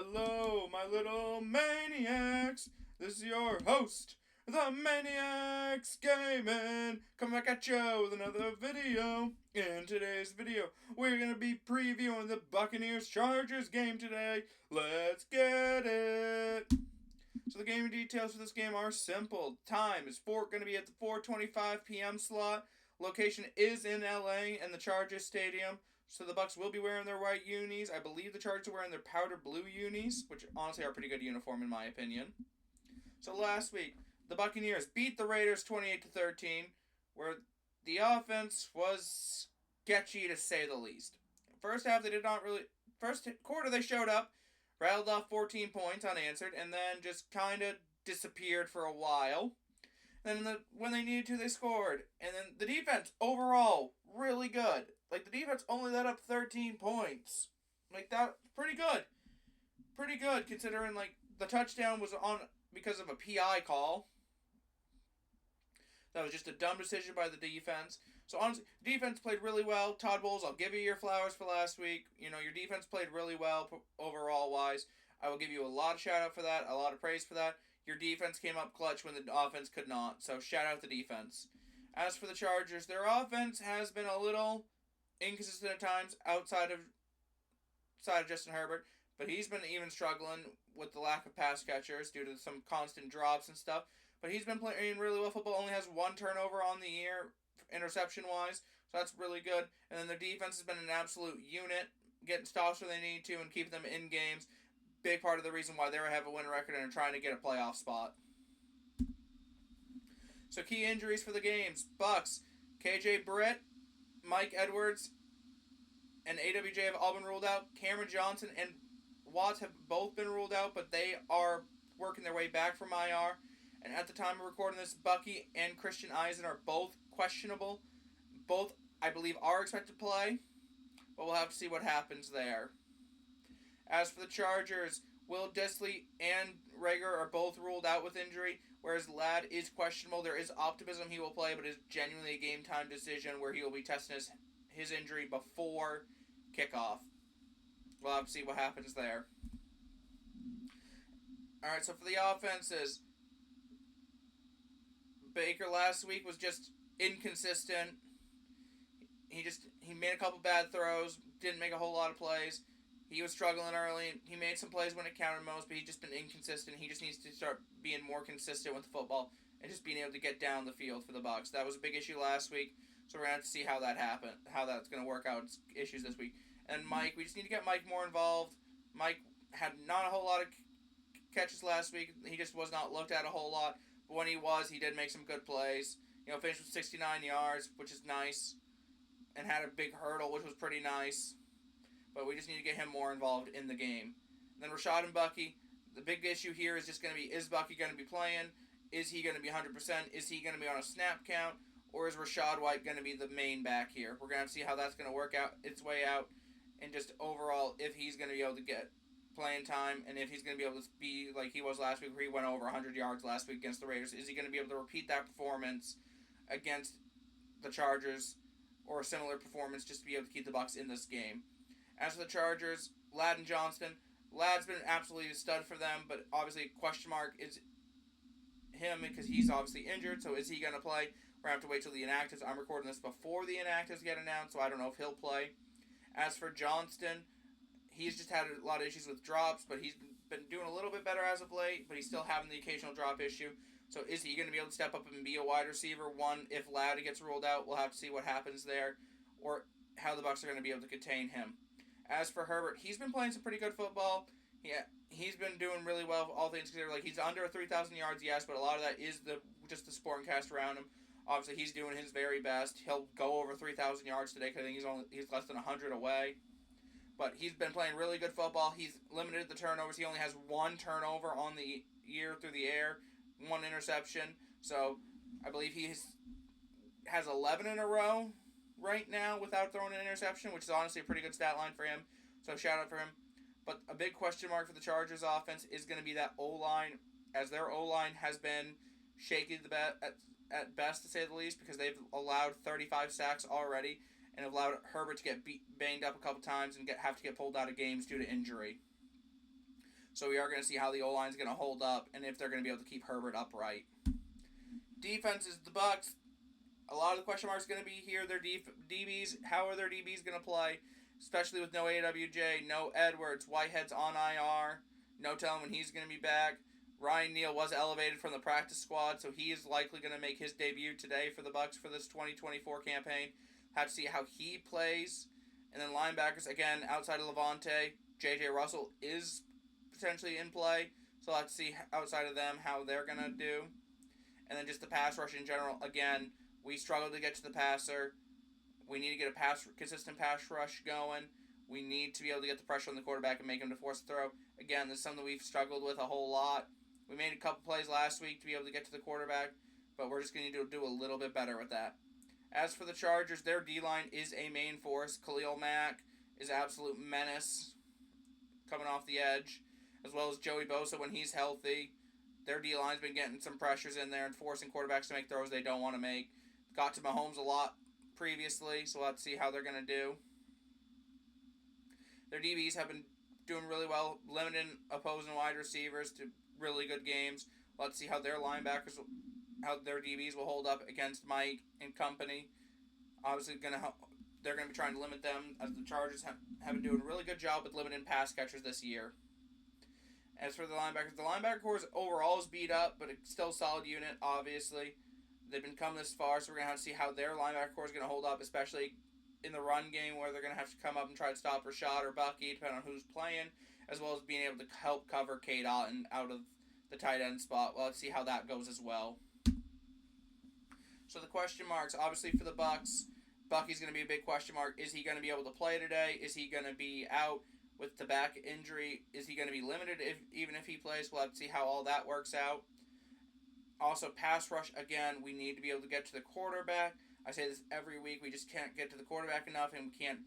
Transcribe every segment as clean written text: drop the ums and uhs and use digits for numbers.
Hello, my little maniacs. This is your host, the Maniacs Gaming, coming back at you with another video. In today's video, we're going to be previewing the Buccaneers-Chargers game today. Let's get it. So the gaming details for this game are simple. Time is going to be at the 4:25 p.m. slot. Location is in LA and the Chargers Stadium. So the Bucs will be wearing their white unis. I believe the Chargers are wearing their powder blue unis, which honestly are a pretty good uniform in my opinion. So last week, the Buccaneers beat the Raiders 28-13, where the offense was sketchy to say the least. First half they did not really. First quarter they showed up, rattled off 14 points unanswered, and then just kind of disappeared for a while. Then when they needed to, they scored. And then the defense, overall, really good. Like, the defense only let up 13 points. Like, that, pretty good. Pretty good, considering, like, the touchdown was on because of a PI call. That was just a dumb decision by the defense. So, honestly, the defense played really well. Todd Bowles, I'll give you your flowers for last week. You know, your defense played really well overall-wise. I will give you a lot of shout-out for that, a lot of praise for that. Your defense came up clutch when the offense could not. So, shout-out the defense. As for the Chargers, their offense has been a little inconsistent at times outside of Justin Herbert, but he's been even struggling with the lack of pass catchers due to some constant drops and stuff. But he's been playing really well football. Only has one turnover on the year, interception-wise, so that's really good. And then their defense has been an absolute unit, getting stops where they need to and keeping them in games. Big part of the reason why they have a win record and are trying to get a playoff spot. So key injuries for the games. Bucs, KJ Britt, Mike Edwards, and AWJ have all been ruled out. Cameron Johnson and Watts have both been ruled out, but they are working their way back from IR. And at the time of recording this, Bucky and Christian Eisen are both questionable. Both, I believe, are expected to play, but we'll have to see what happens there. As for the Chargers, Will Dissly and Rager are both ruled out with injury, whereas Ladd is questionable. There is optimism he will play, but it's genuinely a game-time decision where he will be testing his injury before kickoff. We'll have to see what happens there. Alright, so for the offenses, Baker last week was just inconsistent. He made a couple bad throws, didn't make a whole lot of plays. He was struggling early. He made some plays when it counted most, but he's just been inconsistent. He just needs to start being more consistent with the football and just being able to get down the field for the Bucs. That was a big issue last week, so we're going to have to see how that happened, how that's going to work out issues this week. And Mike, we just need to get Mike more involved. Mike had not a whole lot of catches last week. He just was not looked at a whole lot. But when he was, he did make some good plays. You know, finished with 69 yards, which is nice, and had a big hurdle, which was pretty nice. But we just need to get him more involved in the game. And then Rashad and Bucky, the big issue here is just going to be, is Bucky going to be playing? Is he going to be 100%? Is he going to be on a snap count? Or is Rachaad White going to be the main back here? We're going to have to see how that's going to work out its way out. And just overall, if he's going to be able to get playing time, and if he's going to be able to be like he was last week, where he went over 100 yards last week against the Raiders. Is he going to be able to repeat that performance against the Chargers, or a similar performance, just to be able to keep the Bucs in this game? As for the Chargers, Ladd and Johnston, Ladd's been absolutely a stud for them, but obviously a question mark is him because he's obviously injured, so is he going to play? We're going to have to wait till the inactives. I'm recording this before the inactives get announced, so I don't know if he'll play. As for Johnston, he's just had a lot of issues with drops, but he's been doing a little bit better as of late, but he's still having the occasional drop issue. So is he going to be able to step up and be a wide receiver? One, if Ladd gets ruled out, we'll have to see what happens there, or how the Bucs are going to be able to contain him. As for Herbert, he's been playing some pretty good football. Yeah, he's been doing really well, all things considered. Like, he's under 3,000 yards, yes, but a lot of that is just the supporting cast around him. Obviously, he's doing his very best. He'll go over 3,000 yards today because I think he's less than 100 away. But he's been playing really good football. He's limited the turnovers. He only has one turnover on the year through the air, one interception. So I believe he has 11 in a row right now without throwing an interception, which is honestly a pretty good stat line for him. So shout out for him. But a big question mark for the Chargers offense is going to be that O-line, as their O-line has been shaky at best, to say the least, because they've allowed 35 sacks already and have allowed Herbert to get banged up a couple times and have to get pulled out of games due to injury. So we are going to see how the O-line is going to hold up and if they're going to be able to keep Herbert upright. Defense is the Bucs. A lot of the question marks going to be here. Their DBs, how are their DBs going to play? Especially with no AWJ, no Edwards, Whitehead's on IR, no telling when he's going to be back. Ryan Neal was elevated from the practice squad, so he is likely going to make his debut today for the Bucs for this 2024 campaign. Have to see how he plays. And then linebackers, again, outside of Levante, J.J. Russell is potentially in play, so let's see outside of them how they're going to do. And then just the pass rush in general, again, we struggle to get to the passer. We need to get a consistent pass rush going. We need to be able to get the pressure on the quarterback and make him to force a throw. Again, this is something we've struggled with a whole lot. We made a couple plays last week to be able to get to the quarterback, but we're just going to need to do a little bit better with that. As for the Chargers, their D-line is a main force. Khalil Mack is an absolute menace coming off the edge, as well as Joey Bosa when he's healthy. Their D-line's been getting some pressures in there and forcing quarterbacks to make throws they don't want to make. Got to Mahomes a lot previously, so let's see how they're going to do. Their DBs have been doing really well, limiting opposing wide receivers to really good games. Let's see how their linebackers, how their DBs will hold up against Mike and company. Obviously, they're going to be trying to limit them, as the Chargers have been doing a really good job with limiting pass catchers this year. As for the linebacker corps overall is beat up, but it's still a solid unit, obviously. They've been come this far, so we're going to have to see how their linebacker corps is going to hold up, especially in the run game, where they're going to have to come up and try to stop Rashad or Bucky, depending on who's playing, as well as being able to help cover Cade Otton out of the tight end spot. Well, let's see how that goes as well. So the question marks, obviously for the Bucs, Bucky's going to be a big question mark. Is he going to be able to play today? Is he going to be out with the back injury? Is he going to be limited even if he plays? We'll have to see how all that works out. Also, pass rush, again, we need to be able to get to the quarterback. I say this every week. We just can't get to the quarterback enough, and we can't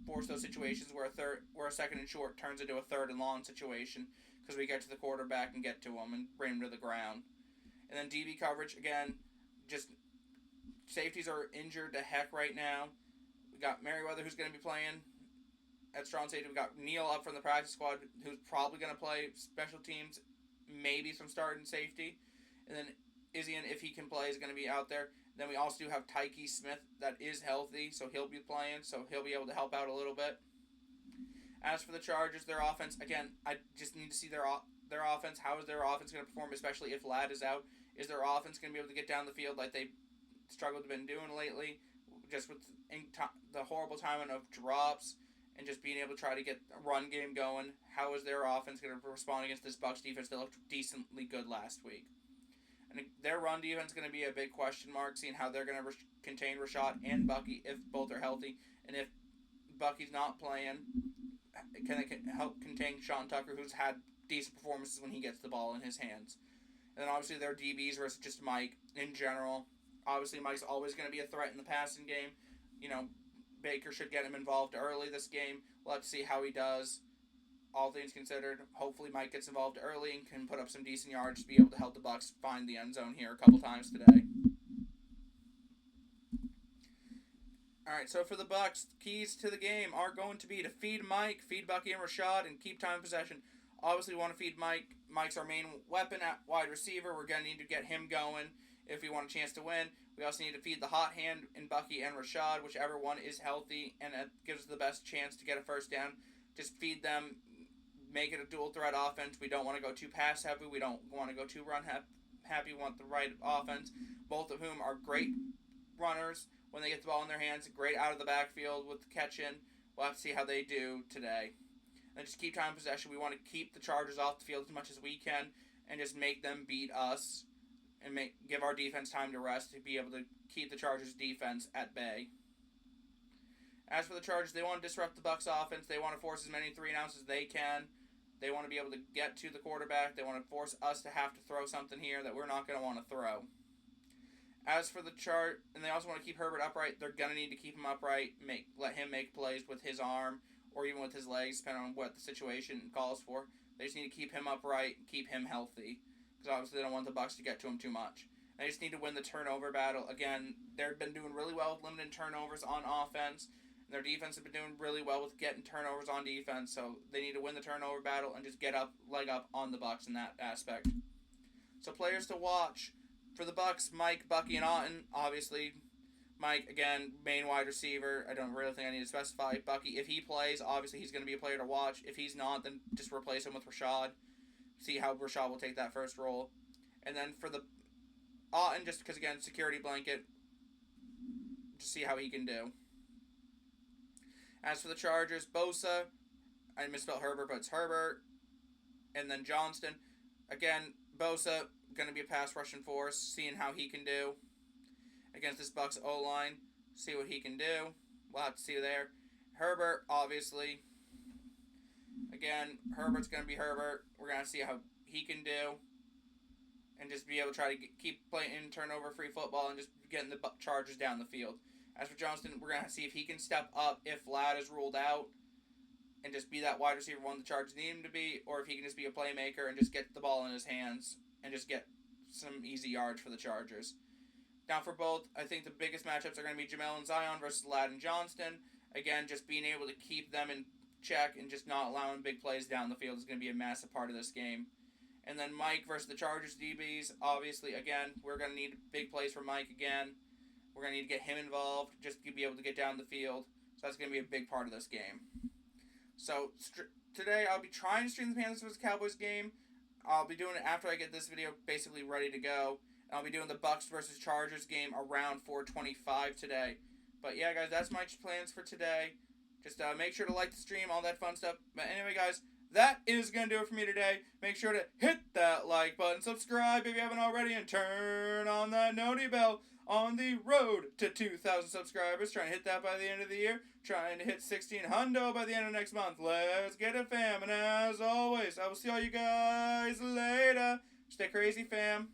force those situations where a second and short turns into a third and long situation, because we get to the quarterback and get to him and bring him to the ground. And then DB coverage, again, just safeties are injured to heck right now. We got Merriweather, who's going to be playing at strong safety. We got Neal up from the practice squad, who's probably going to play special teams, maybe some starting safety. And then Izzian, if he can play, is going to be out there. Then we also do have Tyke Smith that is healthy, so he'll be playing, so he'll be able to help out a little bit. As for the Chargers, their offense, again, I just need to see their offense. How is their offense going to perform, especially if Ladd is out? Is their offense going to be able to get down the field like they struggled to been doing lately, just with the horrible timing of drops and just being able to try to get a run game going? How is their offense going to respond against this Bucs defense that looked decently good last week? And their run defense is going to be a big question mark, seeing how they're going to contain Rashad and Bucky if both are healthy. And if Bucky's not playing, can they help contain Sean Tucker, who's had decent performances when he gets the ball in his hands? And then obviously their DBs versus just Mike in general. Obviously Mike's always going to be a threat in the passing game. You know, Baker should get him involved early this game. Let's see how he does. All things considered, hopefully Mike gets involved early and can put up some decent yards to be able to help the Bucs find the end zone here a couple times today. Alright, so for the Bucs, keys to the game are going to be to feed Mike, feed Bucky and Rashad, and keep time of possession. Obviously, we want to feed Mike. Mike's our main weapon at wide receiver. We're going to need to get him going if we want a chance to win. We also need to feed the hot hand in Bucky and Rashad, whichever one is healthy, and it gives us the best chance to get a first down. Just feed them. Make it a dual threat offense. We don't want to go too pass heavy. We don't want to go too run happy. We want the right offense, both of whom are great runners when they get the ball in their hands, great out of the backfield with the catch in. We'll have to see how they do today. And just keep time of possession. We want to keep the Chargers off the field as much as we can and just make them beat us and give our defense time to rest to be able to keep the Chargers defense at bay. As for the Chargers, they want to disrupt the Bucs offense. They want to force as many 3-and-outs as they can. They want to be able to get to the quarterback. They want to force us to have to throw something here that we're not going to want to throw. As for the and they also want to keep Herbert upright. They're going to need to keep him upright, let him make plays with his arm or even with his legs, depending on what the situation calls for. They just need to keep him upright and keep him healthy, because obviously they don't want the Bucs to get to him too much. They just need to win the turnover battle. Again, they've been doing really well with limited turnovers on offense. And their defense has been doing really well with getting turnovers on defense, so they need to win the turnover battle and just leg up on the Bucs in that aspect. So players to watch for the Bucs: Mike, Bucky, and Otten. Obviously, Mike, again, main wide receiver. I don't really think I need to specify. Bucky, if he plays, obviously he's going to be a player to watch. If he's not, then just replace him with Rashad. See how Rashad will take that first role. And then for the Otten, just because, again, security blanket, just see how he can do. As for the Chargers, Bosa, I misspelled Herbert, but it's Herbert. And then Johnston. Again, Bosa, going to be a pass rushing force, seeing how he can do against this Bucs O-line. See what he can do. We'll have to see there. Herbert, obviously. Again, Herbert's going to be Herbert. We're going to see how he can do. And just be able to try to keep playing turnover-free football and just getting the Chargers down the field. As for Johnston, we're going to see if he can step up if Ladd is ruled out and just be that wide receiver one the Chargers need him to be, or if he can just be a playmaker and just get the ball in his hands and just get some easy yards for the Chargers. Now for both, I think the biggest matchups are going to be Jamel and Zion versus Ladd and Johnston. Again, just being able to keep them in check and just not allowing big plays down the field is going to be a massive part of this game. And then Mike versus the Chargers DBs. Obviously, again, we're going to need big plays from Mike again. We're going to need to get him involved just to be able to get down the field. So that's going to be a big part of this game. So today I'll be trying to stream the Panthers vs. Cowboys game. I'll be doing it after I get this video basically ready to go. And I'll be doing the Bucs versus Chargers game around 4:25 today. But yeah, guys, that's my plans for today. Just make sure to like the stream, all that fun stuff. But anyway, guys, that is going to do it for me today. Make sure to hit that like button, subscribe if you haven't already, and turn on that noti bell. On the road to 2,000 subscribers. Trying to hit that by the end of the year. Trying to hit 1,600 by the end of next month. Let's get it, fam. And as always, I will see all you guys later. Stay crazy, fam.